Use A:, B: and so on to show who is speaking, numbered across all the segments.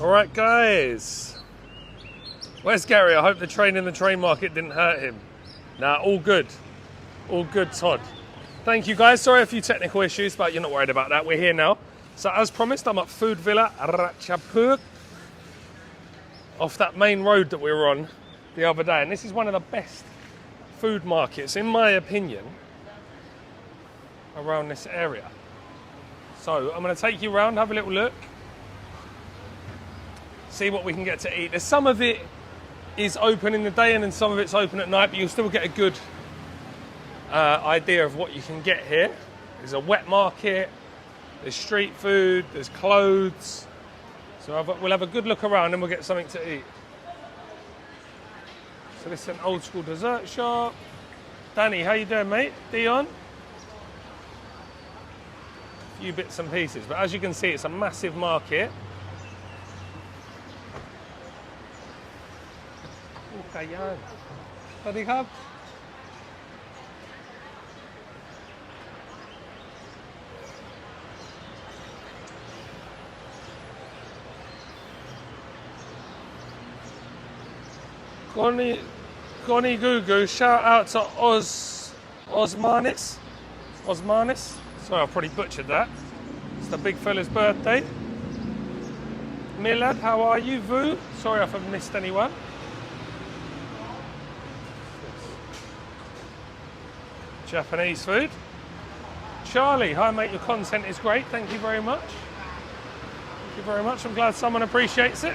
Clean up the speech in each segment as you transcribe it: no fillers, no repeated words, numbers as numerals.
A: Alright guys, where's Gary? I hope the train in the train market didn't hurt him. Nah, all good, Todd. Thank you guys, sorry a few technical issues, but you're not worried about that, we're here now. So as promised, I'm at Food Villa Ratchaphruek, off that main road that we were on the other day, and this is one of the best food markets, in my opinion, around this area. So I'm going to take you around, have a little look, see what we can get to eat. There's some of it is open in the day and then some of it's open at night, but you'll still get a good idea of what you can get here. There's a wet market, there's street food, there's clothes. So we'll have a good look around and we'll get something to eat. So this is an old school dessert shop. Danny, how you doing, mate? Dion? A few bits and pieces, but as you can see, it's a massive market. Yan. Sorry, Kap. Goni Gugu, shout out to Osmanis. Sorry, I probably butchered that. It's the big fella's birthday. Milad, how are you? Vu? Sorry if I've missed anyone. Japanese food. Charlie, hi mate, your content is great. Thank you very much. Thank you very much. I'm glad someone appreciates it.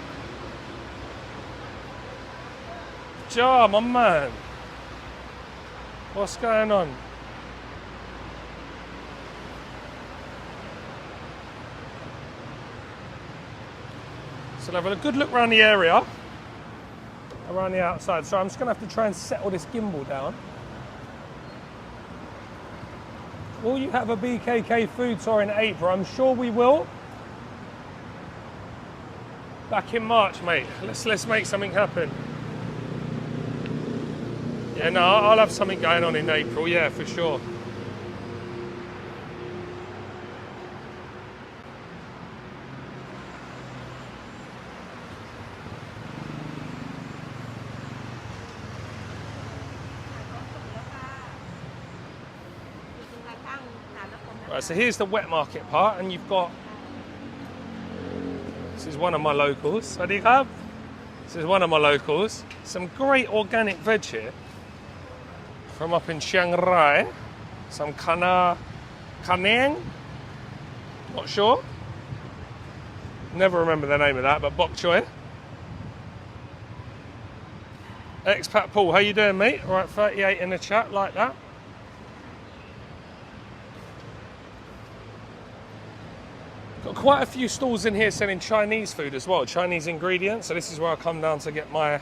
A: Ja, my man. What's going on? So we'll have a good look around the area, around the outside. So I'm just going to have to try and settle this gimbal down. Will you have a BKK food tour in April? I'm sure we will. Back in March, mate. Let's make something happen. Yeah, no, I'll have something going on in April, yeah, for sure. Right, so here's the wet market part, and you've got, this is one of my locals, Sadikab. This is one of my locals. Some great organic veg here from up in Chiang Rai. Some Kanang, not sure. Never remember the name of that, but bok choy. Expat Paul, how you doing, mate? All right, 38 in the chat, like that. Got quite a few stalls in here selling Chinese food as well, Chinese ingredients. So this is where I come down to get my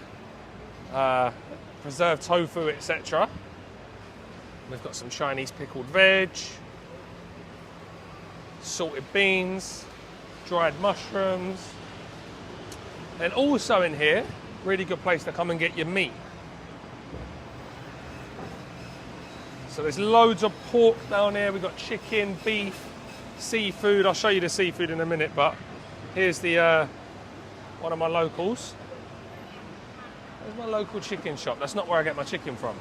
A: preserved tofu, etc. We've got some Chinese pickled veg, salted beans, dried mushrooms. And also in here, really good place to come and get your meat. So there's loads of pork down here. We've got chicken, beef, seafood. I'll show you the seafood in a minute, but here's the one of my locals. There's my local chicken shop. That's not where I get my chicken from.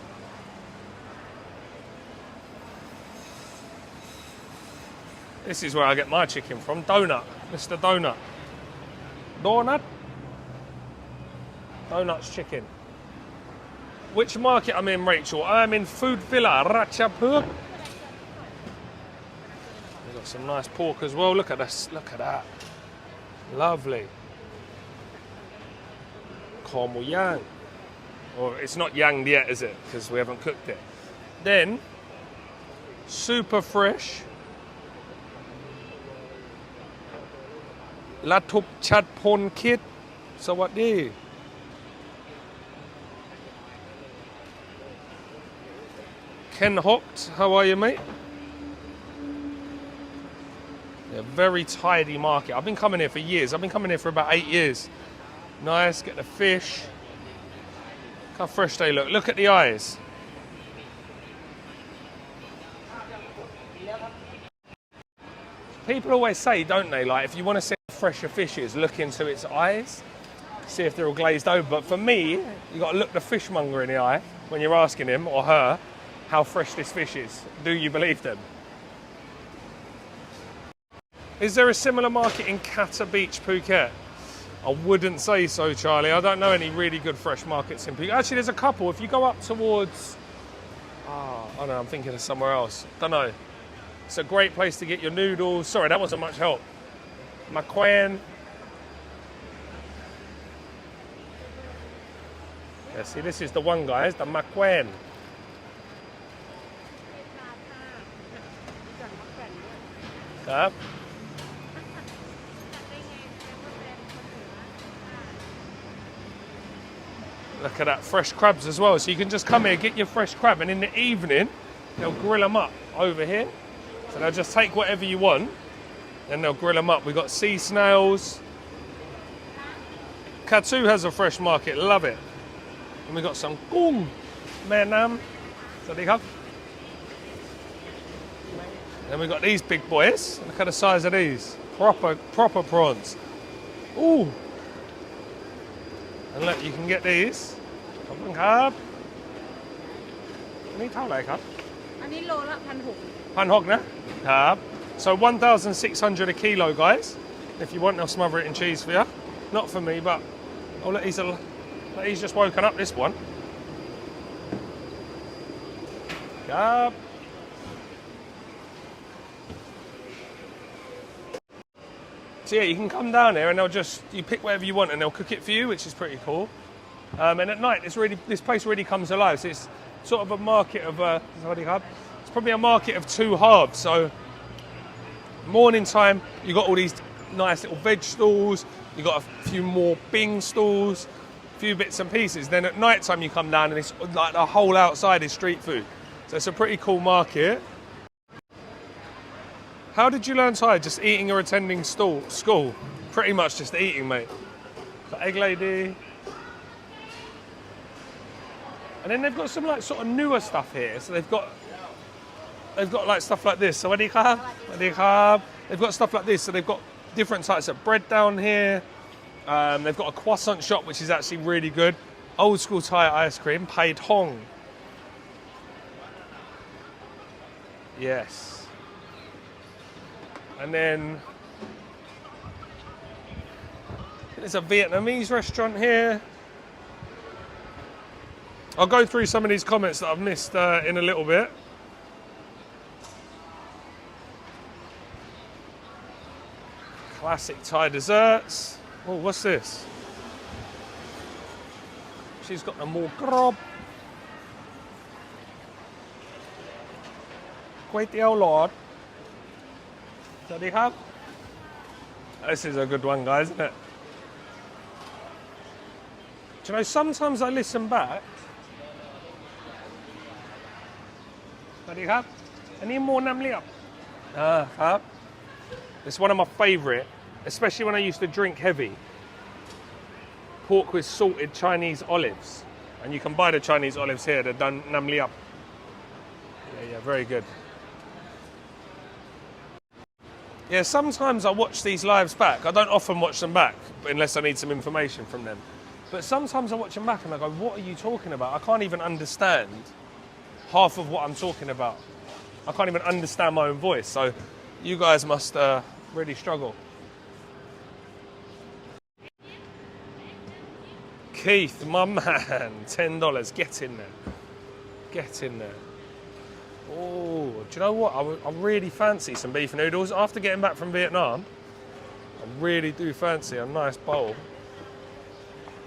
A: This is where I get my chicken from. Donut, Mr. Donut. Donut's chicken. Which market I'm in, Rachel? I'm in Food Villa Ratchaphruek. Got some nice pork as well. Look at this. Look at that. Lovely. Kormu yang. Or it's not yang yet, is it? Because we haven't cooked it. Then, super fresh. Latup chat pon kit. Sawadee. Ken Hocht, how are you, mate? A very tidy market. I've been coming here for years. I've been coming here for about 8 years. Nice, get the fish. Look how fresh they look. Look at the eyes. People always say, don't they, like if you want to see fresher fishes, look into its eyes, see if they're all glazed over. But for me, you got to look the fishmonger in the eye when you're asking him or her how fresh this fish is. Do you believe them? Is there a similar market in Kata Beach, Phuket? I wouldn't say so, Charlie. I don't know any really good fresh markets in Phuket. Actually, there's a couple. If you go up towards... Oh no, I'm thinking of somewhere else. Don't know. It's a great place to get your noodles. Sorry, that wasn't much help. Makwan. Yeah, see, this is the one, guys, the Makwan.ครับ Look at that, fresh crabs as well. So you can just come here, get your fresh crab, and in the evening, they'll grill them up over here. So they'll just take whatever you want, and they'll grill them up. We've got sea snails. Katu has a fresh market, love it. And we've got some kung, menam. Then we've got these big boys. Look at the size of these. Proper prawns. Ooh. And look, you can get these. ขอบคุณครับ อันนี้เท่าไหร่ครับ
B: อันนี้โลละ1,600
A: 1,600 นะครับ So 1,600 a kilo, guys. If you want, I'll smother it in cheese for you. Not for me, but I'll let he's just woken up this one. ครับ So yeah, you can come down here and you pick whatever you want and they'll cook it for you, which is pretty cool. And at night, this place really comes alive. So it's sort of a market of it's probably a market of two halves. So morning time, you got all these nice little veg stalls. You got a few more bing stalls, a few bits and pieces. Then at night time, you come down and it's like the whole outside is street food. So it's a pretty cool market. How did you learn Thai? Just eating or attending school? Pretty much just eating, mate. Got egg lady. And then they've got some like sort of newer stuff here. So they've got like stuff like this. So they've got stuff like this. So they've got different types of bread down here. They've got a croissant shop, which is actually really good. Old school Thai ice cream, Pai Tong. Yes. And then there's a Vietnamese restaurant here. I'll go through some of these comments that I've missed in a little bit. Classic Thai desserts. Oh, what's this? She's got the more grob. Kway teow lord. This is a good one, guys, isn't it? Do you know, sometimes I listen back. Any more nam liap? It's one of my favourite, especially when I used to drink heavy. Pork with salted Chinese olives. And you can buy the Chinese olives here, they're done nam liap. Yeah, very good. Yeah, sometimes I watch these lives back. I don't often watch them back, unless I need some information from them. But sometimes I watch them back and I go, what are you talking about? I can't even understand half of what I'm talking about. I can't even understand my own voice. So you guys must really struggle. Keith, my man, $10. Get in there. Get in there. Oh, do you know what? I really fancy some beef noodles. After getting back from Vietnam, I really do fancy a nice bowl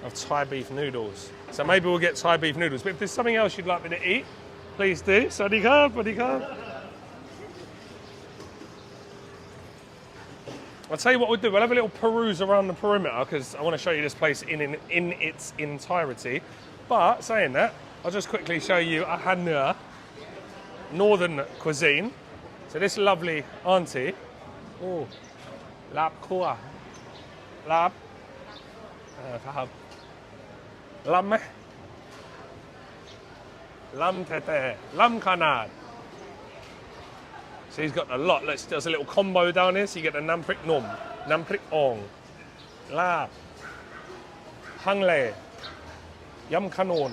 A: of Thai beef noodles. So maybe we'll get Thai beef noodles. But if there's something else you'd like me to eat, please do. Sawadee krap, sawadee krap. I'll tell you what we'll do. We'll have a little peruse around the perimeter because I want to show you this place in its entirety. But saying that, I'll just quickly show you a hanua. Northern cuisine. So this lovely auntie, oh, lap kua, lap, lam meh, lam tete, lam kanad. So he's got a lot. There's a little combo down here. So you get the nam prik nom, น้ำพริกอ่องลาบฮังเลยำขนุน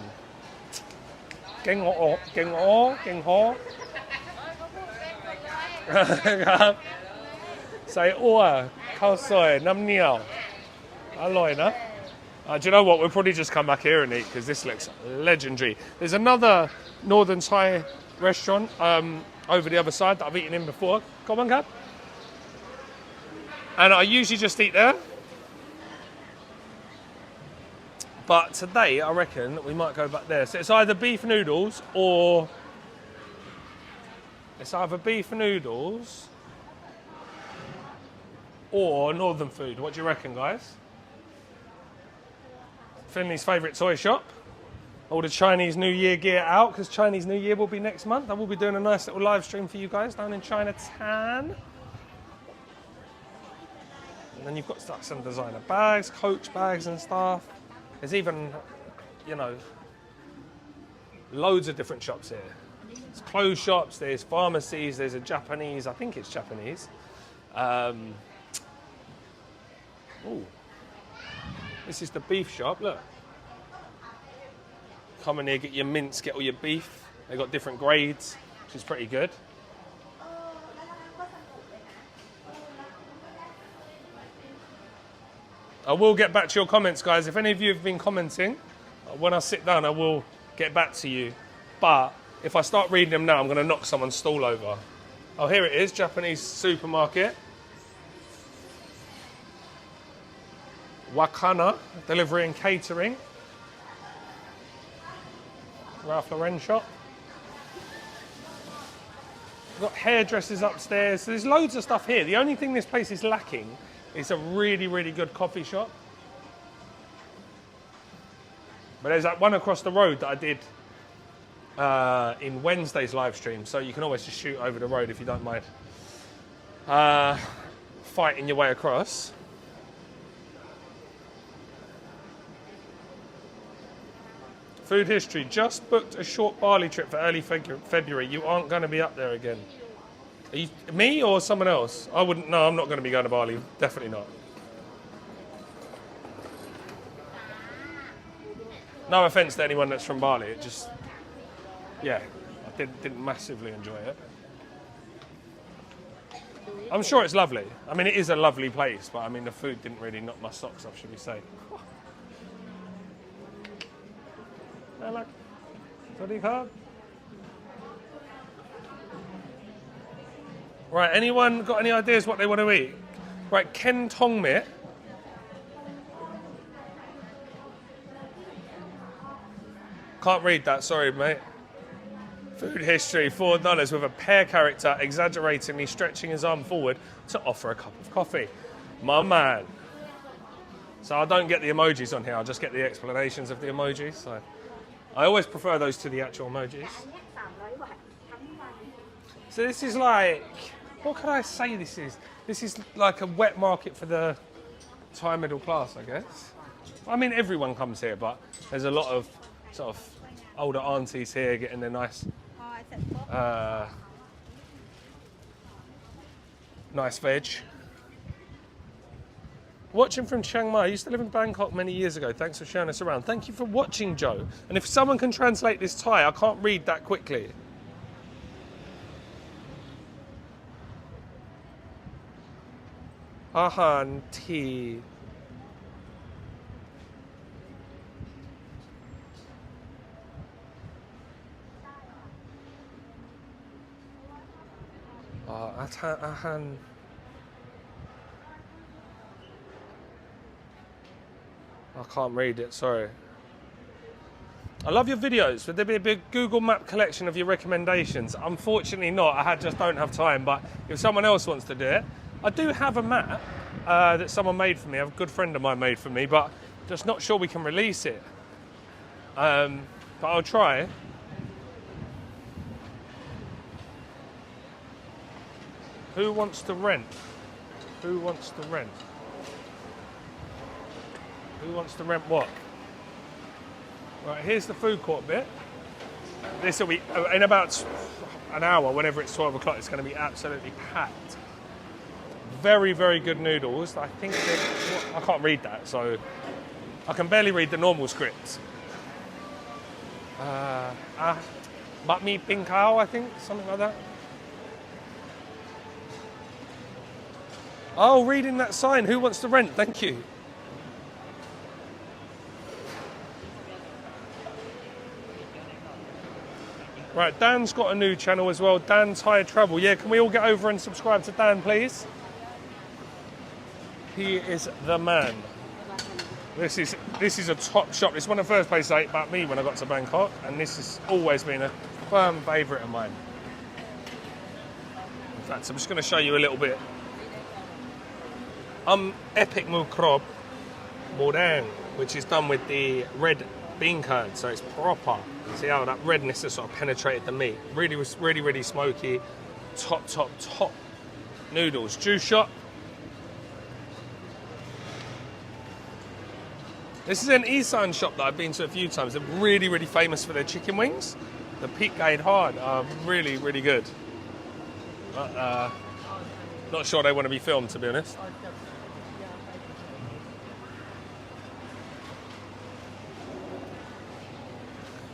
A: เก่งอ๋อเก่งอ๋อเก่งฮอครับใส่อั่วข้าวซอยน้ำเหนียวอร่อยนะ do you know what? We'll probably just come back here and eat because this looks legendary. There's another Northern Thai restaurant over the other side that I've eaten in before. Come on, Gab. And I usually just eat there. But today, I reckon we might go back there. So it's either beef noodles or... It's either beef noodles or northern food. What do you reckon, guys? Finley's favourite toy shop. All the Chinese New Year gear out because Chinese New Year will be next month. I will be doing a nice little live stream for you guys down in Chinatown. And then you've got some designer bags, Coach bags and stuff. There's even, you know, loads of different shops here. There's clothes shops, there's pharmacies, there's a Japanese, I think it's Japanese. Ooh. This is the beef shop, look. Come in here, get your mince, get all your beef. They've got different grades, which is pretty good. I will get back to your comments, guys. If any of you have been commenting, when I sit down, I will get back to you. But if I start reading them now, I'm going to knock someone's stall over. Oh, here it is, Japanese supermarket. Wakana, delivery and catering. Ralph Lauren shop. We've got hairdressers upstairs. So there's loads of stuff here. The only thing this place is lacking is a really, really good coffee shop. But there's that one across the road that I did in Wednesday's live stream. So you can always just shoot over the road if you don't mind fighting your way across. Food history. Just booked a short Bali trip for early February. You aren't going to be up there again. Are you, me or someone else? I wouldn't. No, I'm not going to be going to Bali. Definitely not. No offence to anyone that's from Bali. It just, yeah, I didn't massively enjoy it. I'm sure it's lovely. I mean, it is a lovely place, but I mean, the food didn't really knock my socks off, should we say? Hello. Sawadee. Right, anyone got any ideas what they want to eat? Right, Ken Tong Mit. Can't read that, sorry, mate. Food history, $4 with a pear character exaggeratingly stretching his arm forward to offer a cup of coffee. My man. So I don't get the emojis on here, I'll just get the explanations of the emojis. So I always prefer those to the actual emojis. So this is like, what can I say this is? This is like a wet market for the Thai middle class, I guess. I mean, everyone comes here, but there's a lot of sort of older aunties here getting their nice, nice veg. Watching from Chiang Mai. I used to live in Bangkok many years ago. Thanks for showing us around. Thank you for watching, Joe. And if someone can translate this Thai, I can't read that quickly. Ahan tea. Ahan. I can't read it, sorry. I love your videos. Would there be a big Google Map collection of your recommendations? Unfortunately not. I just don't have time, but if someone else wants to do it. I do have a map that someone made for me. A good friend of mine made for me, but just not sure we can release it. But I'll try. Who wants to rent? Who wants to rent? Who wants to rent what? Right, here's the food court bit. This will be, in about an hour, whenever it's 12 o'clock, it's going to be absolutely packed. very, very good noodles. I think I can't read that, so I can barely read the normal script. Bát mi ping kao, I think, something like that. Oh, reading that sign. Who wants to rent? Thank you. Right, Dan's got a new channel as well. Dan's Higher Travel. Yeah, can we all get over and subscribe to Dan, please? He is the man. This is a top shop. It's one of the first places I ate bát mi when I got to Bangkok, and this has always been a firm favourite of mine. In fact, I'm just going to show you a little bit. Epic mu krop morang, which is done with the red bean curd, so it's proper. See how that redness has sort of penetrated the meat. Really smoky. Top noodles. Juice shot. This is an Isan shop that I've been to a few times. They're really famous for their chicken wings. The Peak Gate Hard are really good. But, not sure they want to be filmed, to be honest.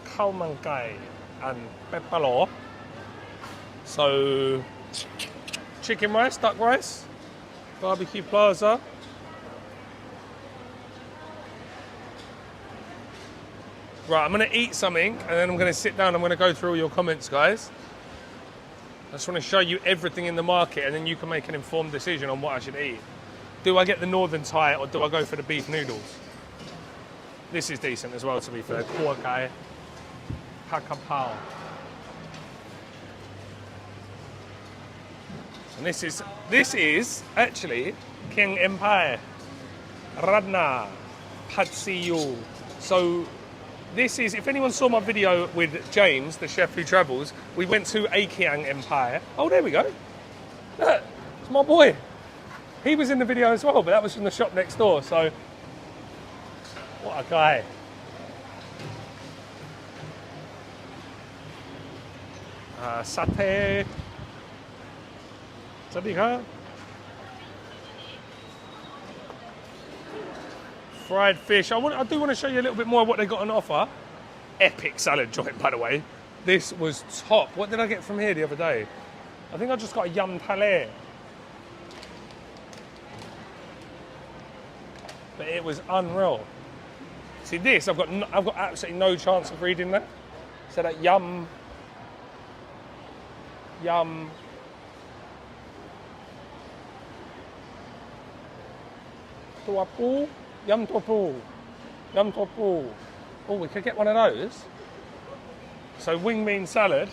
A: Khao man gai and pepalo. So, chicken rice, duck rice, barbecue plaza. Right, I'm going to eat something and then I'm going to sit down. I'm going to go through all your comments, guys. I just want to show you everything in the market and then you can make an informed decision on what I should eat. Do I get the northern Thai or do I go for the beef noodles? This is decent as well, to be fair. Kua kai, hakapao. And this is actually King Empire. Radna Patsiyu. So this is, if anyone saw my video with James, the chef who travels, we went to Akiang Empire. Oh, there we go. Look, it's my boy. He was in the video as well, but that was from the shop next door, so what a guy. Satay. Sadika. Fried fish. I do want to show you a little bit more of what they got on offer. Epic salad joint, by the way. This was top. What did I get from here the other day? I think I just got a yum thale. But it was unreal. See this, I've got absolutely no chance of reading that. So that yum tuapu. Yum topu. Oh, we could get one of those. So wing bean salad.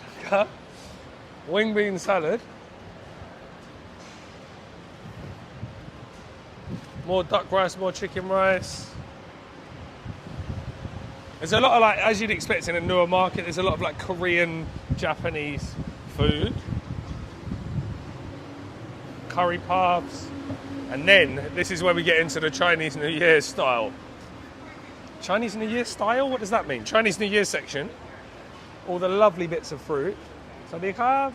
A: Wing bean salad. More duck rice, more chicken rice. There's a lot of, like, as you'd expect in a newer market, there's a lot of like Korean, Japanese food. Curry puffs. And then, this is where we get into the Chinese New Year style. Chinese New Year style? What does that mean? Chinese New Year section. All the lovely bits of fruit. So they have.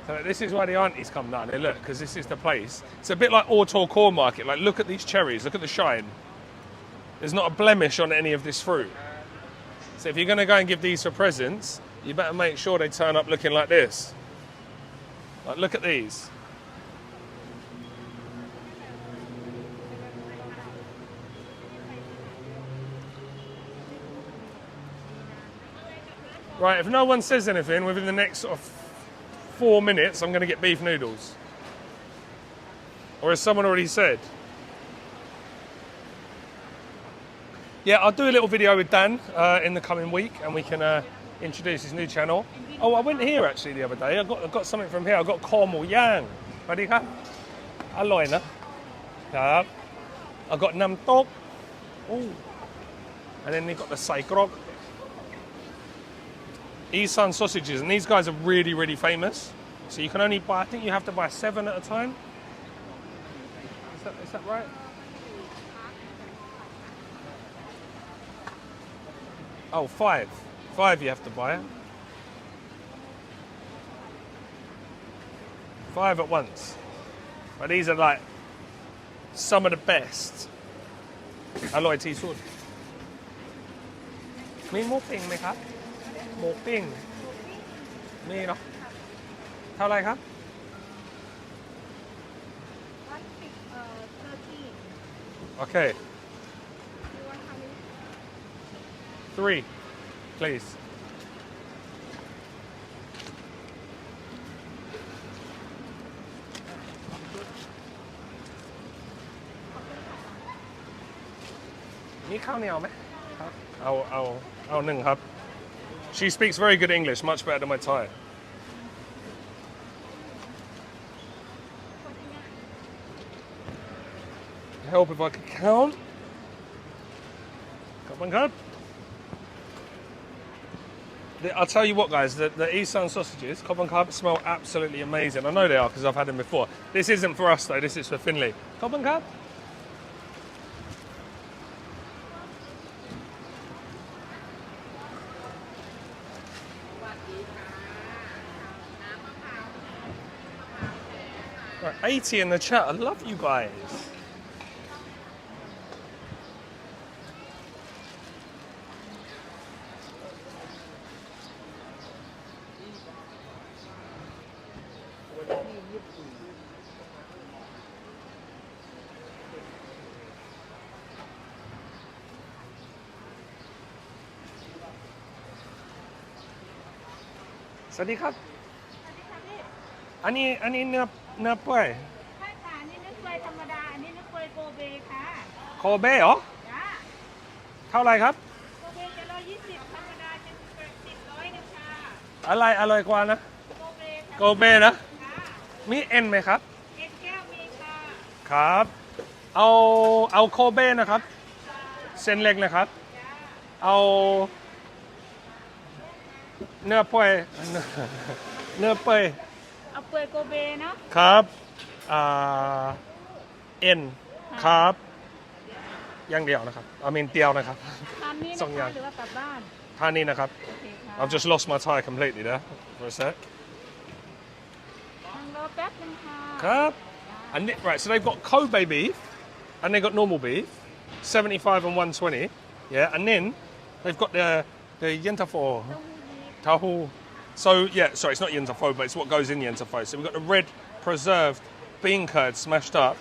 A: So this is why the aunties come down here, look, because this is the place. It's a bit like Auto Core Market. Like, look at these cherries, look at the shine. There's not a blemish on any of this fruit. So if you're going to go and give these for presents, you better make sure they turn up looking like this. Like, look at these. Right, if no one says anything within the next sort of 4 minutes, I'm going to get beef noodles. Or as someone already said. Yeah, I'll do a little video with Dan in the coming week and we can introduce his new channel. Oh, I went here actually the other day. I got something from here. I got kho mu yang. Ready, ka? Alloy na. I got nam tok. Ooh. And then they got the sai krok. Isan sausages, and these guys are really famous. So you can only buy, I think you have to buy 7 at a time. Is that right? Oh, 5. 5 you have to buy. 5 at once. But these are like some of the best. อร่อยที่สุดมีหมูปิ้งไหมครับหมูปิ้งมีเนาะเท่าไหรครับ Okay. 3, please. Need ข้าวเหนียวไหมครับเอาหนึ่งครับ She speaks very good English, much better than my Thai. Help if I could count. Come on, God. I'll tell you what, guys, the Isan sausages, Cobb and Carb, smell absolutely amazing. I know they are because I've had them before. This isn't for us, though. This is for Finley. Cobb and Carb? Right, 80 in the chat. I love you guys. Sadiq, อันนี้เนื้อเปื่อย
B: ใช่ค่ะอันนี้นึกเปื่อยธรรมดา อันนี้นึกเปื่อยโกเบค่ะ
A: โคเบ้เหรอ
B: จ้า
A: เท่าไหรครับ
B: โกเบจะ120ธรรมดาจะ80 100นึงค่ะ
A: อะไรอร่อยกว่านะ
B: โกเบค่ะ
A: โกเบ้นะ
B: ค่ะ
A: มีเอ็นไหมครับ
B: เอ็นแก้วมีค่ะ
A: ครับ เอาโคเบ้นะครับ เส้นเล็กนะครับ เอาเนื้อเปื่อยเนื้อเปื่อย
B: เอาเปื่อยโกเบเนาะ
A: ครับเอ็นครับอย่างเดียวนะครับเดียวนะครับ
B: ทานนี้
A: ส
B: นะ
A: องอย่า
B: คะ
A: ง
B: หรือว่ากลับบ้าน
A: ท่านี้นะครับ
B: โอเคค่ะ
A: I've just lost my Thai completely there for a sec
B: นั่งรอแป๊บนึงค่ะ
A: ครับ and right so they've got Kobe beef and they've got normal beef 75 and 120 yeah and then they've got the yentafo tahu so yeah sorry it's not yentafo but it's what goes in yentafo so we've got the red preserved bean curd smashed up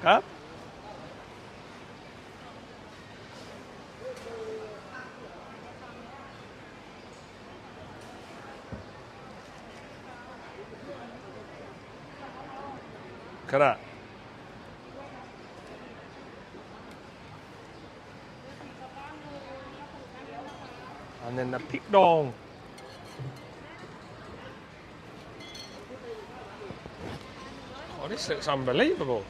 A: ครับ 그래. And then the pig dong. Oh, this looks unbelievable.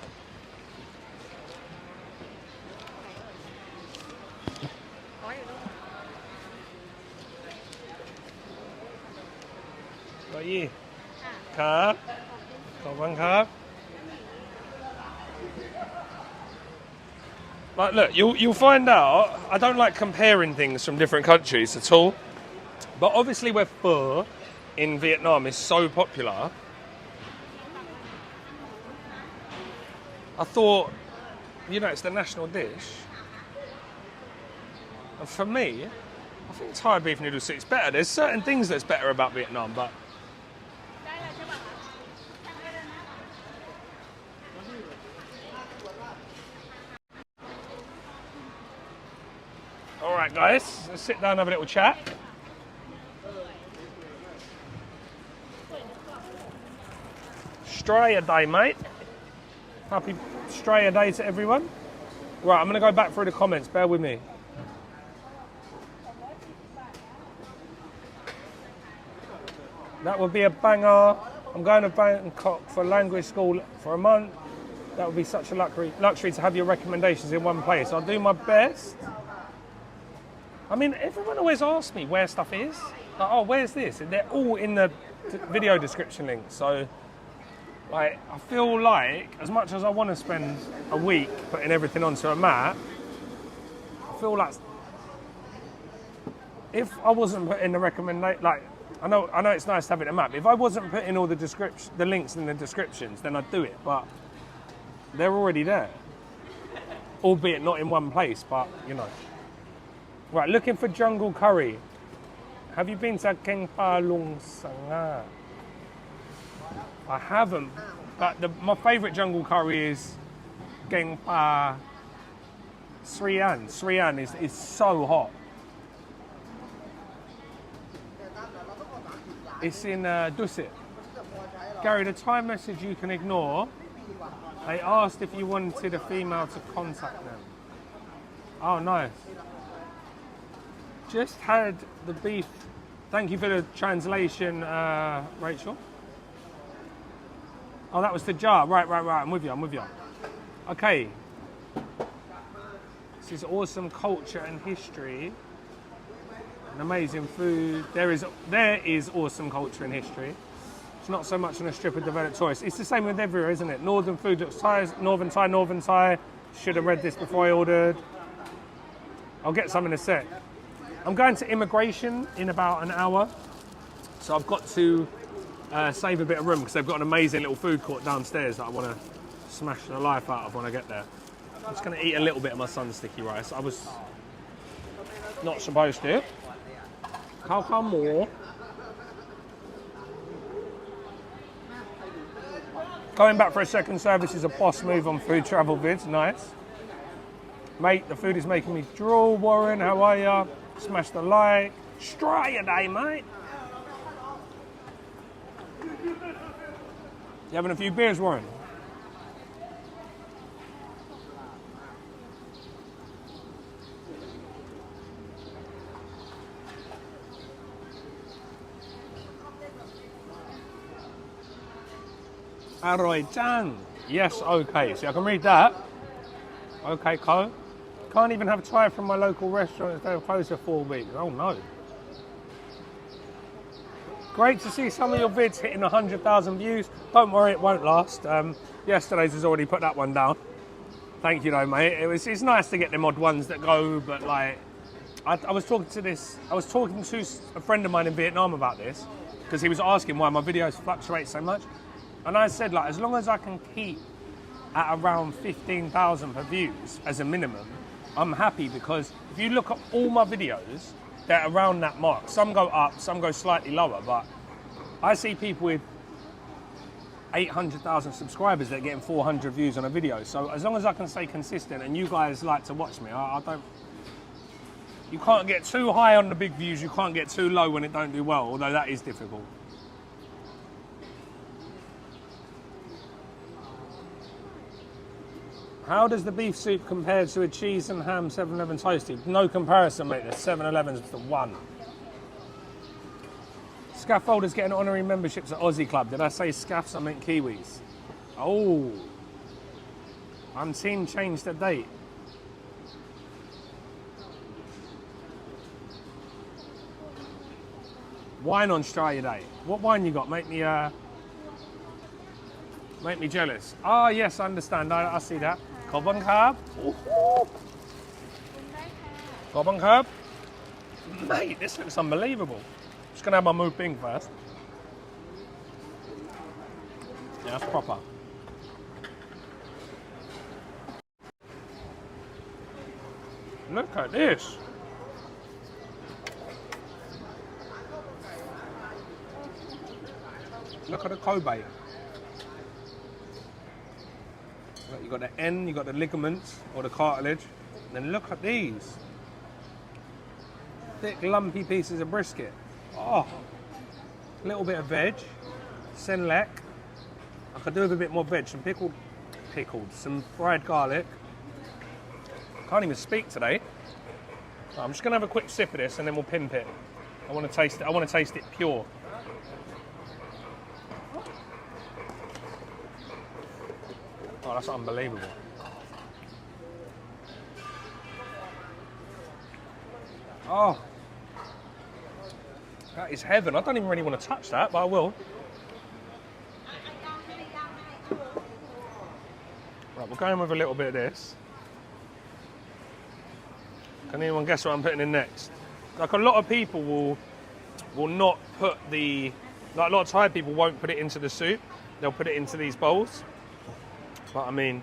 A: Rồi gì?ครับ ขอบคุณครับ Like, look, you'll find out, I don't like comparing things from different countries at all. But obviously where pho in Vietnam is so popular, I thought, you know, it's the national dish. And for me, I think Thai beef noodle soup is better. There's certain things that's better about Vietnam, but... All right, guys, let's sit down and have a little chat. Australia Day, mate. Happy Australia Day to everyone. Right, I'm going to go back through the comments. Bear with me. That would be a banger. I'm going to Bangkok for language school for a month. That would be such a luxury to have your recommendations in one place. I'll do my best. I mean, everyone always asks me where stuff is. Like, oh, where's this? And they're all in the video description link. So, like, I feel like, as much as I want to spend a week putting everything onto a map, I feel like if I wasn't putting the recommendation, like, I know it's nice having a map. If I wasn't putting all the links in the descriptions, then I'd do it. But they're already there, albeit not in one place. But you know, right? Looking for jungle curry. Have you been to Keng Pa Lung Sanga? I haven't, but my favourite jungle curry is Keng Pa Srian. Srian is so hot. It's in Dusit. Gary, the Thai message you can ignore. They asked if you wanted a female to contact them. Oh, nice. Just had the beef. Thank you for the translation, Rachel. Oh, that was the jar. Right. I'm with you. Okay. This is awesome culture and history. And amazing food. There is awesome culture and history. It's not so much on a strip of developed tourists. It's the same with everywhere, isn't it? Northern food looks Thai, Northern Thai. Should have read this before I ordered. I'll get some in a sec. I'm going to immigration in about an hour. So I've got to save a bit of room because they've got an amazing little food court downstairs that I want to smash the life out of when I get there. I'm just going to eat a little bit of my son's sticky rice. I was not supposed to. How come more? Going back for a second service is a boss move on food travel vids. Nice. Mate, the food is making me drool. Warren, how are ya? Smash the like. Straight a day, mate. You having a few beers, Warren? Aroy Chan. Yes, okay. See, I can read that. Okay, Ko. Can't even have Thai from my local restaurant if they're closed for 4 weeks. Oh, no. Great to see some of your vids hitting 100,000 views. Don't worry, it won't last. Yesterday's has already put that one down. Thank you, though, mate. It's nice to get them odd ones that go, but like, I was talking to a friend of mine in Vietnam about this because he was asking why my videos fluctuate so much. And I said, like, as long as I can keep at around 15,000 per views as a minimum, I'm happy, because if you look at all my videos, they're around that mark. Some go up, some go slightly lower, but I see people with 800,000 subscribers that are getting 400 views on a video. So as long as I can stay consistent, and you guys like to watch me, I don't... You can't get too high on the big views, you can't get too low when it don't do well, although that is difficult. How does the beef soup compare to a cheese and ham 7-Eleven toasted? No comparison, mate. The 7-Eleven's the one. Scaffolders getting honorary memberships at Aussie Club. Did I say scaffs? I meant Kiwis. Oh. I'm team change the date. Wine on Australia Day. What wine you got? Make me jealous. Ah, yes, I understand. I see that. Khobon Khab. Khobon Khab. Mate, this looks unbelievable. Just gonna have my Mu Ping first. Yeah, that's proper. Look at this. Look at the Kobe. You got the end, you got the ligaments or the cartilage. And then look at these. Thick, lumpy pieces of brisket. Oh, a little bit of veg, senlek. I could do with a bit more veg, some pickled, some fried garlic. Can't even speak today. I'm just gonna have a quick sip of this and then we'll pimp it. I want to taste it. I want to taste it pure. Oh, that's unbelievable. Oh, that is heaven. I don't even really want to touch that, but I will. Right, we're going with a little bit of this. Can anyone guess what I'm putting in next? Like, a lot of people will not put the, like a lot of Thai people won't put it into the soup. They'll put it into these bowls. But I mean,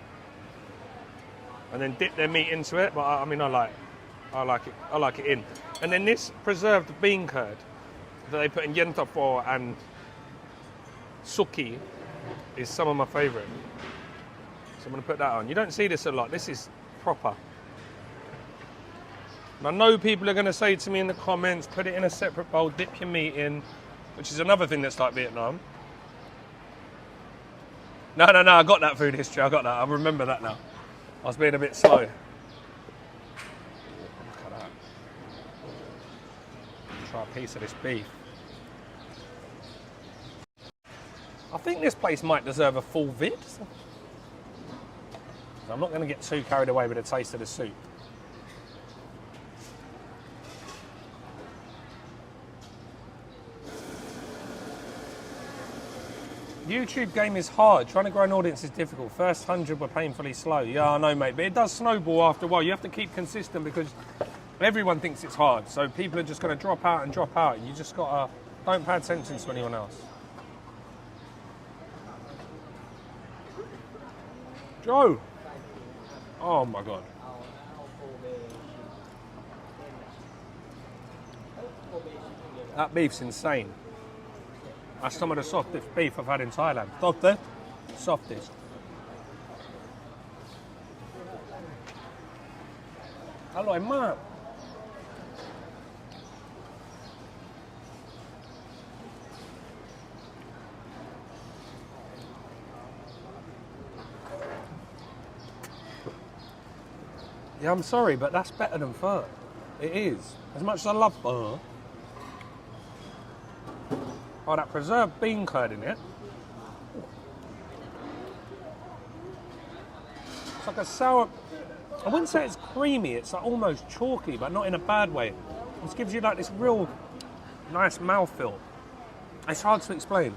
A: and then dip their meat into it. But I mean, I like it in. And then this preserved bean curd that they put in yen for and suki is some of my favourite. So I'm going to put that on. You don't see this a lot. This is proper. And I know people are going to say to me in the comments, put it in a separate bowl, dip your meat in, which is another thing that's like Vietnam. No, I got that food history. I got that. I remember that now. I was being a bit slow. Look at that. Try a piece of this beef. I think this place might deserve a full vid. I'm not going to get too carried away with the taste of the soup. YouTube game is hard. Trying to grow an audience is difficult. First 100 were painfully slow. Yeah, I know, mate. But it does snowball after a while. You have to keep consistent because everyone thinks it's hard. So people are just going to drop out and drop out. You just got to... Don't pay attention to anyone else. Joe! Oh, my God. That beef's insane. That's some of the softest beef I've had in Thailand. Softest? Softest. Alloy mad. Yeah, I'm sorry, but that's better than pho. It is. As much as I love pho. Oh, that preserved bean curd in it. It's like a sour... I wouldn't say it's creamy, it's like almost chalky, but not in a bad way. It just gives you like this real nice mouthfeel. It's hard to explain.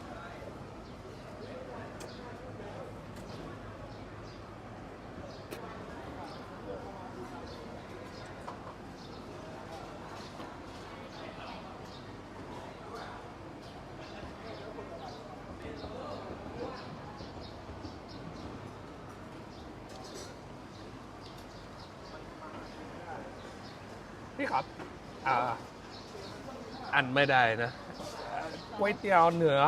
A: ครับ อันไม่ได้นะก๋วยเตี๋ยวเหนือ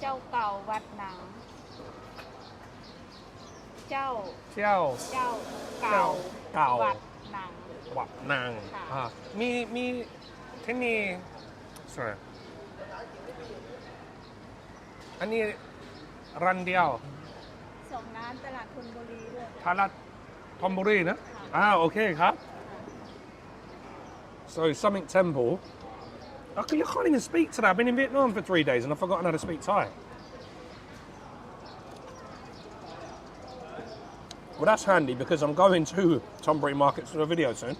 B: เจ้าเก่าวัดหนัง เจ้า
A: เจ้า
B: เจ้าเก่า
A: เก่า
B: วัดหนัง
A: วัดนาง
B: ค่ะ
A: มีที่นี่ sorry อันนี้รันเดียว
B: สองร้านตลาดธนบุรีด้วย
A: ทารัตธนบุรีนะโอเคครับ So something temple. I can't even speak today. I've been in Vietnam for 3 days and I've forgotten how to speak Thai. Well, that's handy because I'm going to Thonburi Market for a video soon.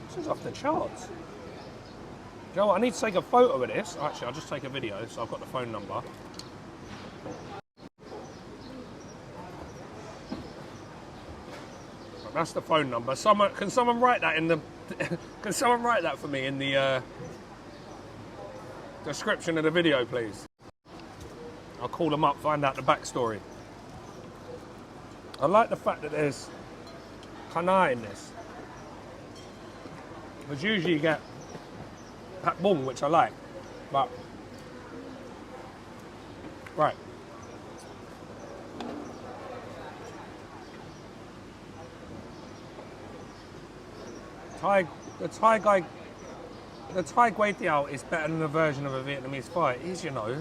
A: This is off the charts. Joe, I need to take a photo of this. Actually, I'll just take a video, so I've got the phone number. That's the phone number. Can someone write that in the? Can someone write that for me in the description of the video, please? I'll call them up, find out the backstory. I like the fact that there's kana in this. Because usually you get pat bung, which I like, but right. The Thai Kway Teow is better than a version of a Vietnamese pho. It is, you know.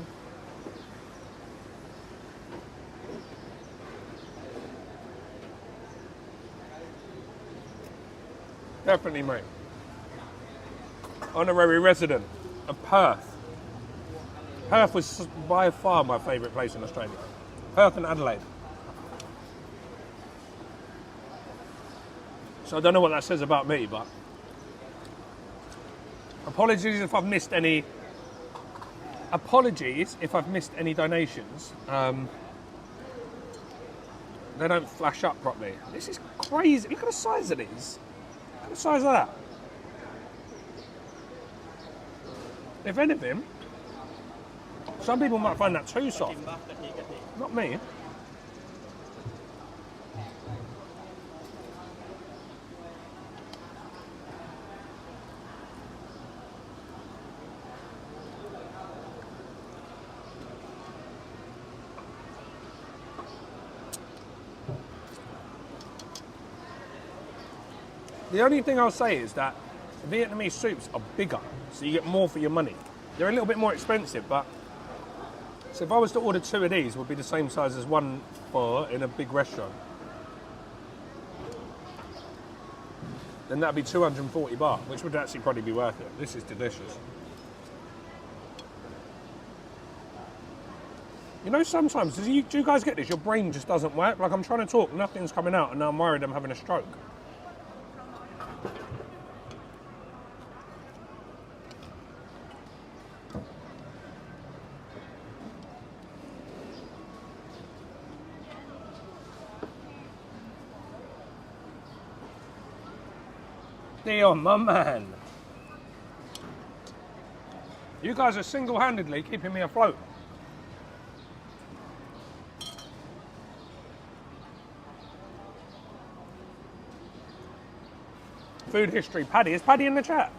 A: Definitely, mate. Honorary resident of Perth. Perth was by far my favourite place in Australia. Perth and Adelaide. So I don't know what that says about me, but apologies if I've missed any. Apologies if I've missed any donations. They don't flash up properly. This is crazy. Look at the size of these. Look at the size of that. If anything, some people might find that too soft. Not me. The only thing I'll say is that Vietnamese soups are bigger, so you get more for your money. They're a little bit more expensive, but so if I was to order 2 of these, it would be the same size as one pho in a big restaurant. Then that'd be 240 baht, which would actually probably be worth it. This is delicious. You know, sometimes, do you guys get this? Your brain just doesn't work. Like, I'm trying to talk, nothing's coming out, and now I'm worried I'm having a stroke. Dion, my man. You guys are single-handedly keeping me afloat. Food history. Paddy. Is Paddy in the chat?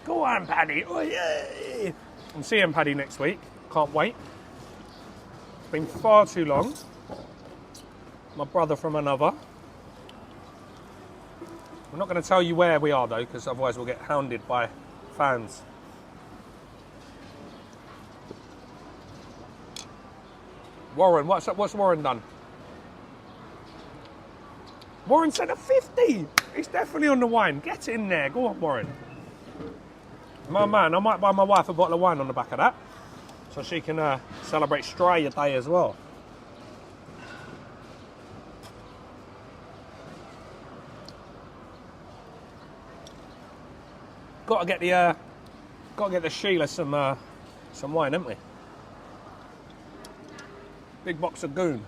A: Go on, Paddy. Oh, yay. I'm seeing Paddy next week. Can't wait. It's been far too long. My brother from another. I'm not going to tell you where we are, though, because otherwise we'll get hounded by fans. Warren, what's Warren done? Warren said a 50. He's definitely on the wine. Get in there. Go on, Warren. My man, I might buy my wife a bottle of wine on the back of that, so she can celebrate Straya Day as well. Got to get the Sheila some wine, haven't we? Big box of goon.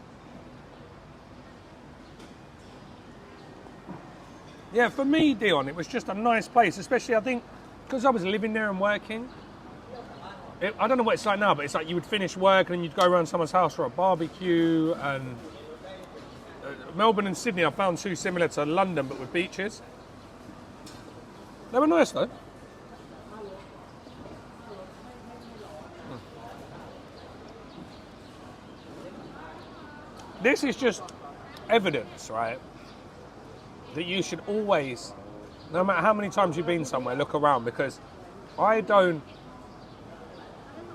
A: Yeah, for me, Dion, it was just a nice place, especially I think because I was living there and working. I don't know what it's like now, but it's like you would finish work and you'd go around someone's house for a barbecue. And Melbourne and Sydney, I found too similar to London, but with beaches. They were nice though. This is just evidence, right, that you should always, no matter how many times you've been somewhere, look around, because I don't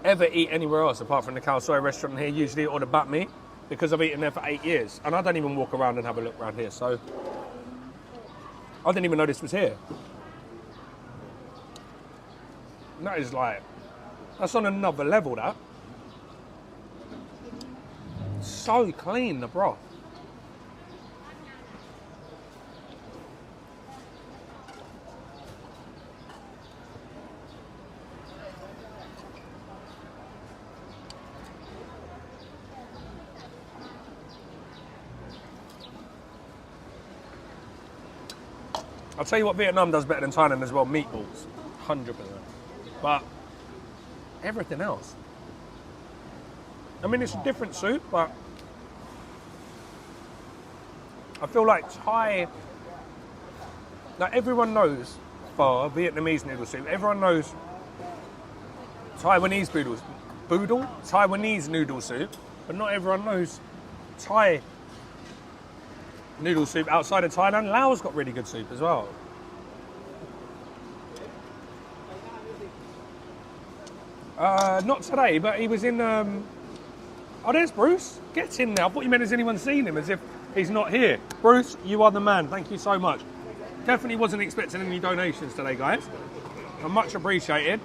A: ever eat anywhere else apart from the Khao Soi restaurant here, usually, or the Bat Mi, because I've eaten there for 8 years, and I don't even walk around and have a look around here, so I didn't even know this was here. And that is like, that's on another level, that. So clean, the broth. I'll tell you what Vietnam does better than Thailand as well, meatballs, 100%. But everything else. I mean, it's a different soup, but I feel like Thai, like everyone knows pho, Vietnamese noodle soup, everyone knows Taiwanese Taiwanese noodle soup, but not everyone knows Thai noodle soup outside of Thailand. Laos got really good soup as well. Not today, but he was in, oh, there's Bruce. Get in there. I thought you meant has anyone seen him, as if he's not here. Bruce, you are the man. Thank you so much. Definitely wasn't expecting any donations today, guys. I'm much appreciated.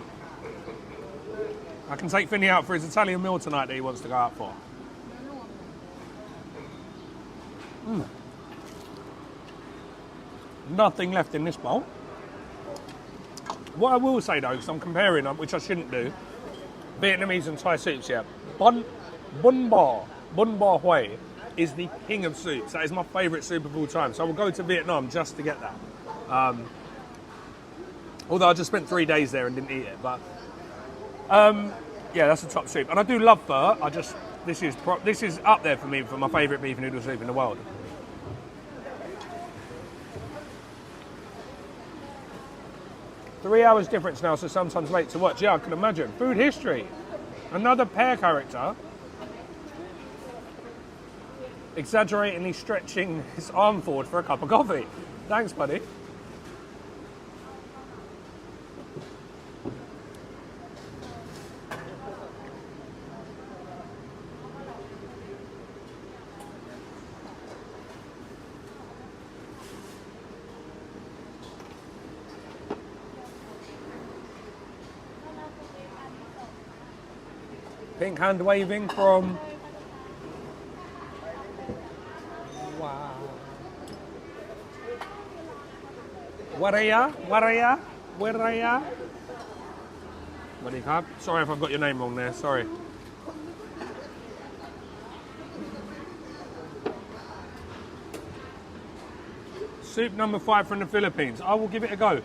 A: I can take Finney out for his Italian meal tonight that he wants to go out for. Nothing left in this bowl. What I will say though, because I'm comparing them, which I shouldn't do, Vietnamese and Thai soups, yeah. Bun Ba Hui. is the king of soups. That is my favourite soup of all time. So I will go to Vietnam just to get that. Although I just spent 3 days there and didn't eat it. But yeah, that's the top soup. And I do love pho. This is up there for me for my favourite beef noodle soup in the world. Three hours difference now, so sometimes late to watch. Yeah, I can imagine. Food history. Another pair character. Exaggeratingly stretching his arm forward for a cup of coffee. Thanks, buddy. Pink hand waving from... Wow. Waraya? Sorry if I've got your name wrong there, sorry. Soup number 5 from the Philippines. I will give it a go.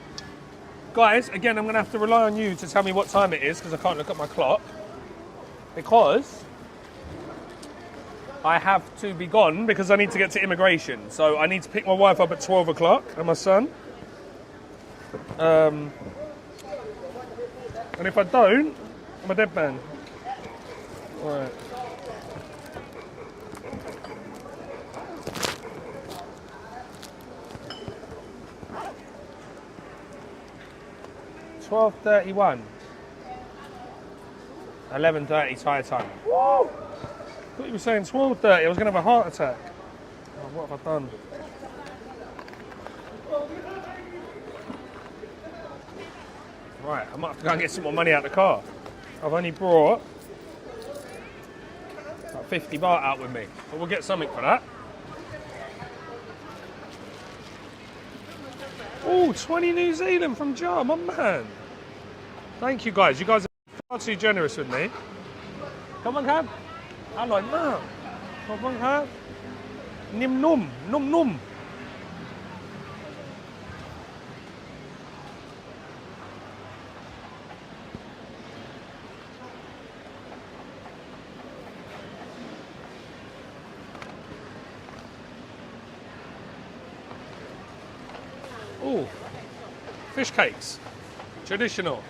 A: Guys, again, I'm going to have to rely on you to tell me what time it is because I can't look at my clock. Because I have to be gone because I need to get to immigration. So I need to pick my wife up at 12 o'clock and my son. And if I don't, I'm a dead man. All right. $12:31. 11:30 Thai time. Woo! I thought you were saying 12:30. I was going to have a heart attack. Oh, what have I done? Right, I might have to go and get some more money out of the car. I've only brought about 50 baht out with me, but we'll get something for that. Oh, 20 New Zealand from Jar, my man. Thank you guys. You guys are far too generous with me. Come on, Cab. I like that. Come on, Cab. Nim num, num num. Oh, fish cakes, traditional.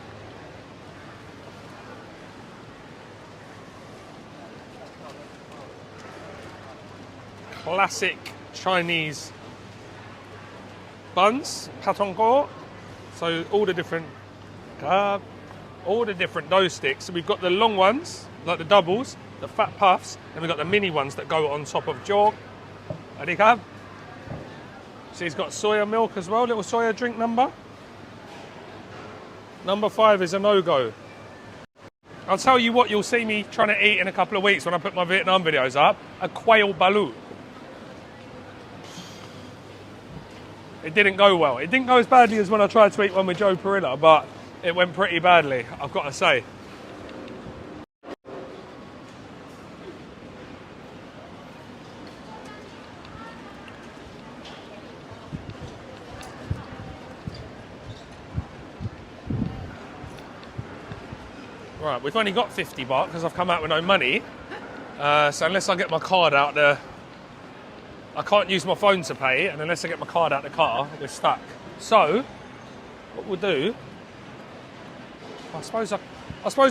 A: Classic Chinese buns, patong ko. So all the different dough sticks. So we've got the long ones, like the doubles, the fat puffs, and we've got the mini ones that go on top of jog. Adikab. So he's got soya milk as well, little soya drink number. Number 5 is a no-go. I'll tell you what you'll see me trying to eat in a couple of weeks when I put my Vietnam videos up. A quail balut. It didn't go well. It didn't go as badly as when I tried to eat one with Joe Perilla, but it went pretty badly, I've got to say. Right, we've only got 50 baht because I've come out with no money. So unless I get my card out there, I can't use my phone to pay, and unless I get my card out the car, we're stuck. So, what we'll do, I suppose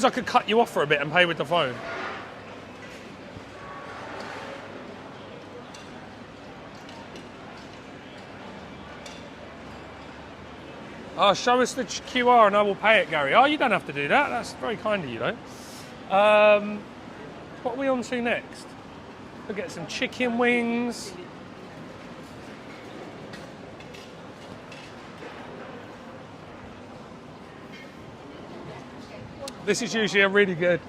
A: I could cut you off for a bit and pay with the phone. Oh, show us the QR and I will pay it, Gary. Oh, you don't have to do that. That's very kind of you, though. What are we on to next? We'll get some chicken wings. This is usually a really good.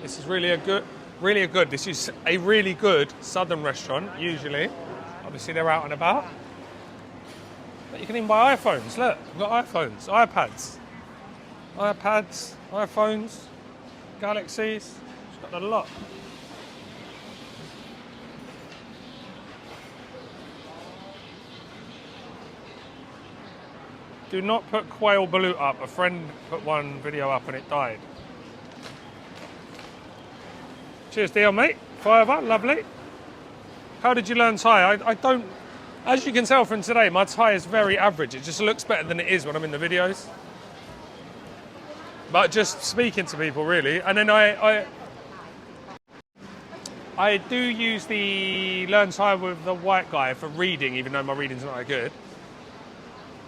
A: This is really a good. This is a really good southern restaurant. Usually, obviously they're out and about. But you can even buy iPhones. Look, we've got iPhones, iPads, iPhones, Galaxies. It's got a lot. Do not put quail balut up. A friend put one video up and it died. Cheers, Dion, mate. Fiver, lovely. How did you learn Thai? I don't... As you can tell from today, my Thai is very average. It just looks better than it is when I'm in the videos. But just speaking to people, really. And then I do use the Learn Thai with the white guy for reading, even though my reading's not that good.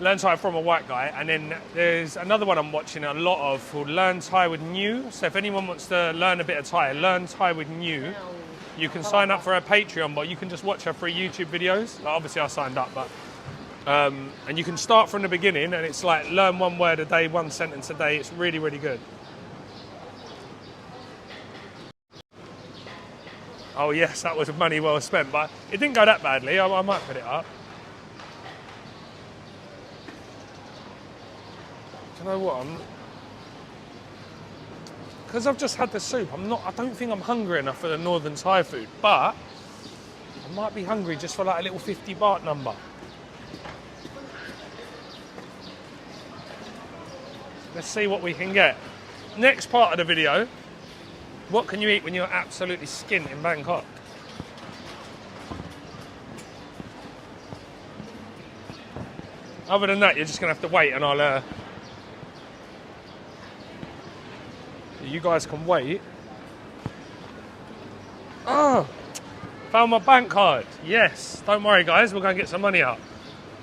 A: Learn Thai from a white guy. And then there's another one I'm watching a lot of called Learn Thai with New. So if anyone wants to learn a bit of Thai, Learn Thai with New. You can sign up for her Patreon, but you can just watch her free YouTube videos. Like, obviously, I signed up, but... and you can start from the beginning, and it's like learn one word a day, one sentence a day. It's really, really good. Oh, yes, that was money well spent, but it didn't go that badly. I might put it up. Do you know what? Because I've just had the soup, I don't think I'm hungry enough for the northern Thai food, but I might be hungry just for like a little 50 baht number. Let's see what we can get. Next part of the video, what can you eat when you're absolutely skint in Bangkok? Other than that, you're just going to have to wait and I'll... You guys can wait. Oh, found my bank card. Yes, don't worry guys, we'll go and get some money out.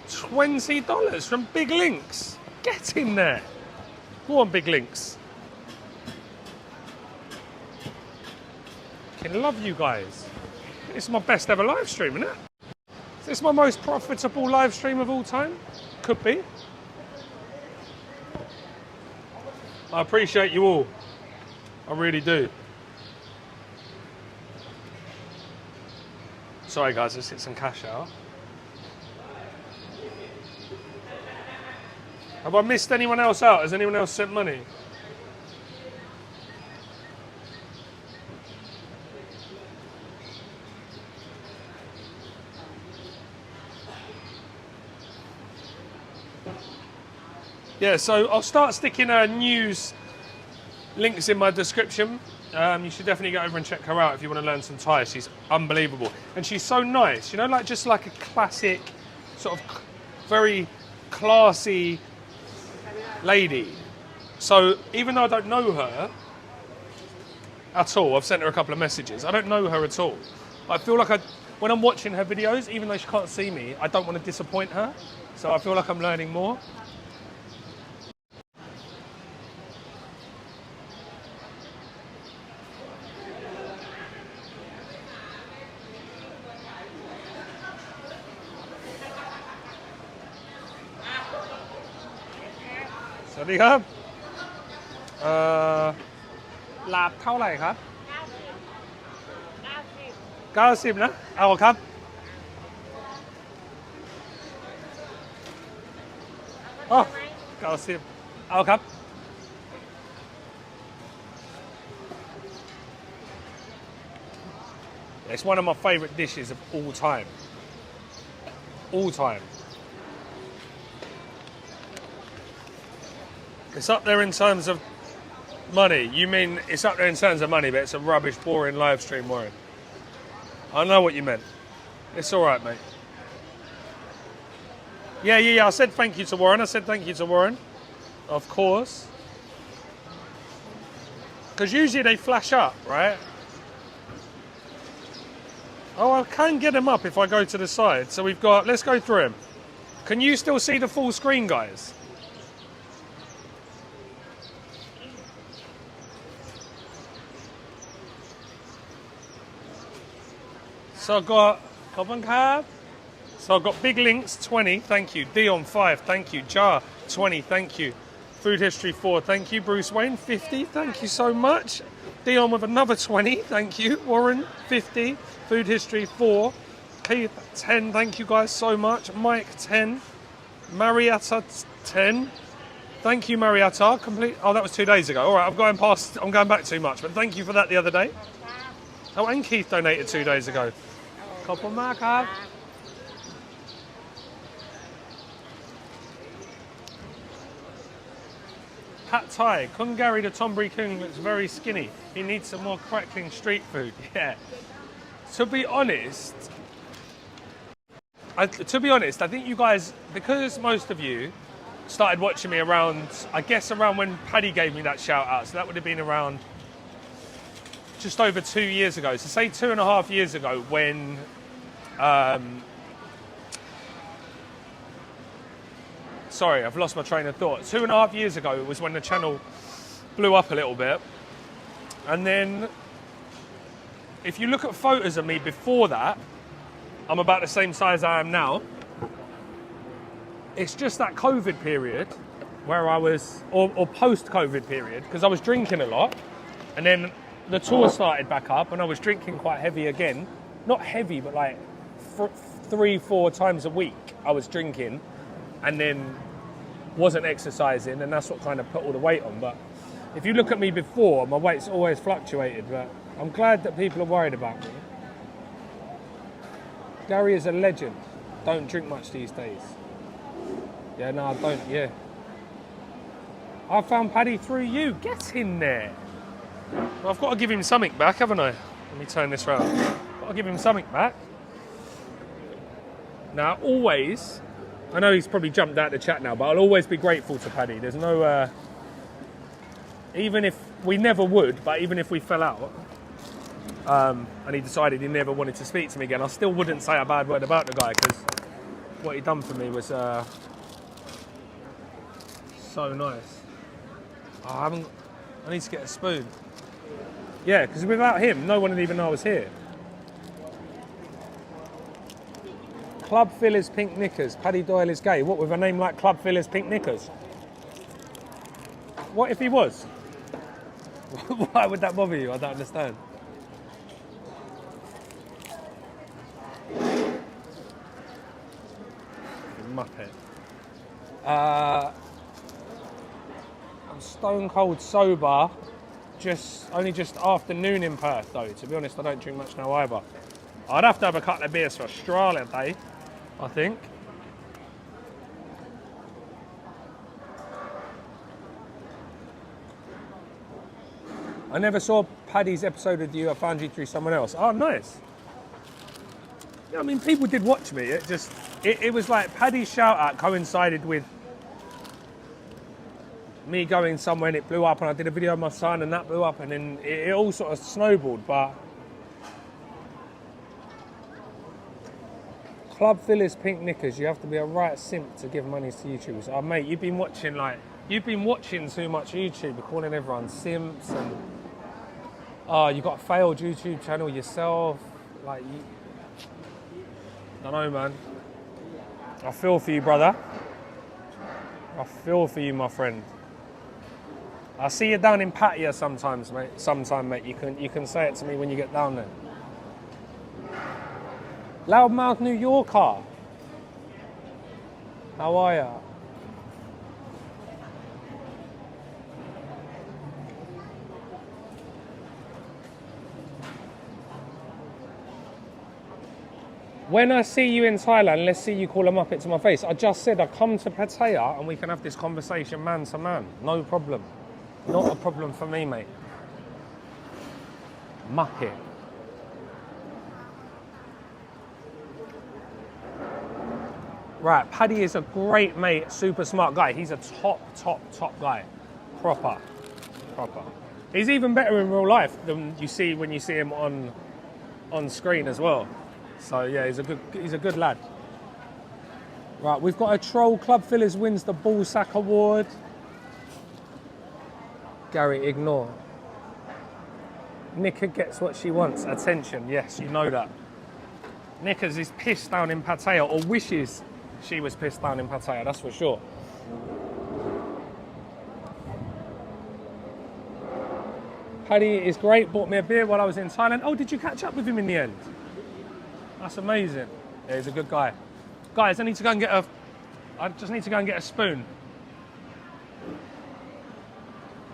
A: $20 from Big Links. Get in there. Go on, Big Links. I love you guys. This is my best ever live stream, isn't it? Is this my most profitable live stream of all time? Could be. I appreciate you all. I really do. Sorry guys, let's get some cash out. Have I missed anyone else out? Has anyone else sent money? Yeah, so I'll start sticking news links in my description. You should definitely go over and check her out if you want to learn some Thai. She's unbelievable. And she's so nice, you know, like just like a classic, sort of very classy lady. So even though I don't know her at all, I've sent her a couple of messages. I don't know her at all. I feel like when I'm watching her videos, even though she can't see me, I don't want to disappoint her. So I feel like I'm learning more.สวัสดีครับลาบเท่าไหร่ครับ90นะเอาครับอ๋อ90เอาครับ It's one of my favorite dishes of all time. All time. It's up there in terms of money. You mean it's up there in terms of money, but it's a rubbish, boring live stream, Warren. I know what you meant. It's all right, mate. Yeah. I said thank you to Warren. Of course. Because usually they flash up, right? Oh, I can get them up if I go to the side. So we've got... Let's go through them. Can you still see the full screen, guys? So I've got... So I've got Big Links, 20, thank you. Dion, 5, thank you. Jar, 20, thank you. Food History, 4, thank you. Bruce Wayne, 50, thank you so much. Dion with another 20, thank you. Warren, 50. Food History, 4. Keith, 10, thank you guys so much. Mike, 10. Marietta, 10. Thank you, Marietta. Complete. Oh, that was 2 days ago. All right, I'm going back too much, but thank you for that the other day. Oh, and Keith donated 2 days ago. Couple mark. Pat Thai, Kung Gary the Tonbury Kung looks very skinny. He needs some more crackling street food. Yeah. To be honest, I think you guys, because most of you started watching me around, I guess around when Paddy gave me that shout out. So that would have been around just over 2 years ago. So say 2.5 years ago when sorry, I've lost my train of thought. 2.5 years ago was when the channel blew up a little bit. And then if you look at photos of me before that, I'm about the same size I am now. It's just that COVID period where I was, or post-COVID period, because I was drinking a lot. And then the tour started back up and I was drinking quite heavy again. Not heavy, but like 3-4 times a week I was drinking. And then wasn't exercising, and that's what kind of put all the weight on. But if you look at me before, my weight's always fluctuated, but I'm glad that people are worried about me. Gary is a legend. Don't drink much these days. Yeah, no, I don't, yeah. I found Paddy through you. Get in there. Well, I've got to give him something back, haven't I? Let me turn this round. Got to give him something back. Now, always, I know he's probably jumped out the chat now, but I'll always be grateful to Paddy. There's no, even if we never would, but even if we fell out, and he decided he never wanted to speak to me again, I still wouldn't say a bad word about the guy, because what he done for me was so nice. Oh, I need to get a spoon. Yeah, because without him, no one would even know I was here. Club Fillers Pink Knickers. Paddy Doyle is gay. What, with a name like Club Fillers Pink Knickers? What if he was? Why would that bother you? I don't understand. Muppet. I'm stone cold sober. Only just afternoon in Perth though. To be honest, I don't drink much now either. I'd have to have a couple of beers for Australia Day, I think. I never saw Paddy's episode with you. I found you through someone else. Oh, nice. Yeah, I mean, people did watch me. It was like Paddy's shout out coincided with me going somewhere and it blew up, and I did a video of my son and that blew up, and then it all sort of snowballed. But Club Fillers Pink Knickers, you have to be a right simp to give money to YouTubers. Oh mate, you've been watching too much YouTube, calling everyone simps, and you got a failed YouTube channel yourself. Like, don't know, man. I feel for you, brother. I feel for you, my friend. I'll see you down in Pattaya sometimes, mate. Sometime, mate. You can say it to me when you get down there. Loudmouth New Yorker. How are ya? When I see you in Thailand, let's see you call a Muppet to my face. I just said I come to Pattaya and we can have this conversation man to man. No problem. Not a problem for me, mate. Muppet. Right, Paddy is a great mate, super smart guy. He's a top guy. Proper. He's even better in real life than you see when you see him on screen as well. So yeah, he's a good lad. Right, we've got a troll. Club Fillers wins the Ballsack Award. Gary, ignore. Nika gets what she wants. Attention, yes, you know that. Nickers is pissed down in Pattaya, or wishes she was pissed down in Pattaya, that's for sure. Paddy is great, bought me a beer while I was in Thailand. Oh, did you catch up with him in the end? That's amazing. Yeah, he's a good guy. Guys, I just need to go and get a spoon.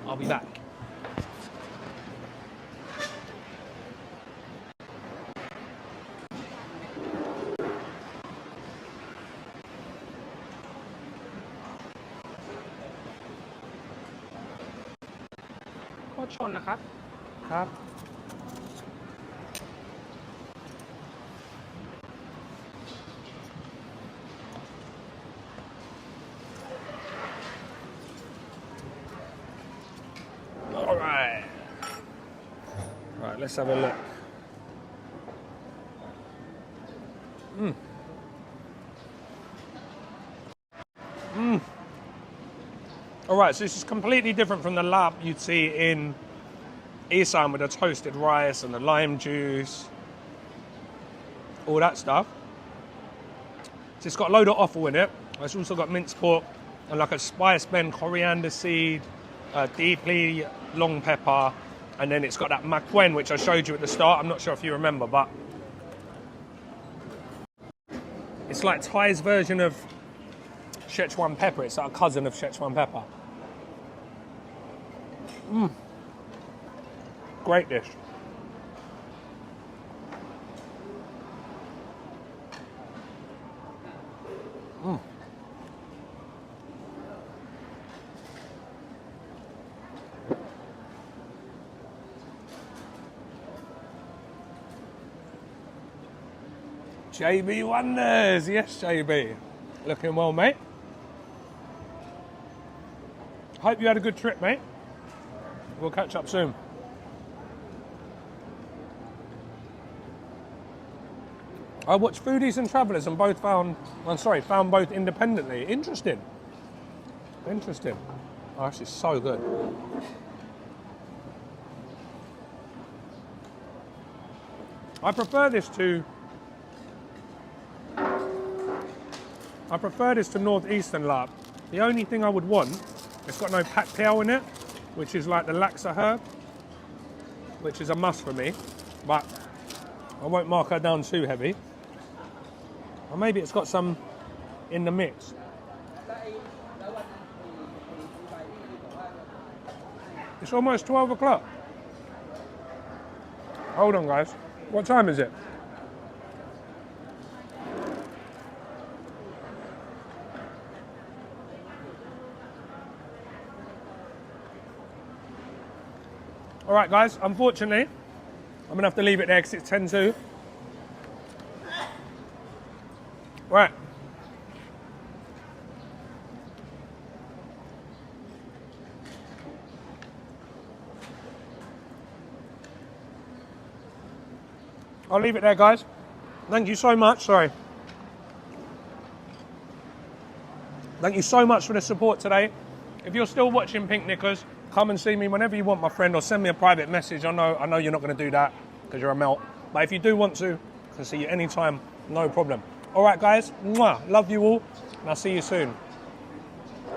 A: I'll be back.
C: ษชนนะครับ
A: ครับ All right. Right, let's have a look. All right, so this is completely different from the lap you'd see in Isan with the toasted rice and the lime juice, all that stuff. So it's got a load of offal in it. It's also got minced pork and like a spice blend, coriander seed, deeply long pepper, and then it's got that makwen, which I showed you at the start. I'm not sure if you remember, but it's like Thai's version of Szechuan pepper. It's like a cousin of Szechuan pepper. Great dish. JB Wonders, yes JB. Looking well, mate. Hope you had a good trip, mate. We'll catch up soon. I watched Foodies and Travellers and both found both independently. Interesting. Interesting. Oh, this is so good. I prefer this to Northeastern lap. The only thing I would want, it's got no pat piao in it, which is like the laksa herb, which is a must for me, but I won't mark her down too heavy. Or maybe it's got some in the mix. It's almost 12 o'clock. Hold on, guys. What time is it? All right, guys, unfortunately, I'm going to have to leave it there because it's 10 to. Right. I'll leave it there, guys. Thank you so much. Sorry. Thank you so much for the support today. If you're still watching Pink Knickers, come and see me whenever you want, my friend, or send me a private message. I know you're not going to do that because you're a melt. But if you do want to, I can see you anytime, no problem. All right, guys. Mwah, love you all, and I'll see you soon.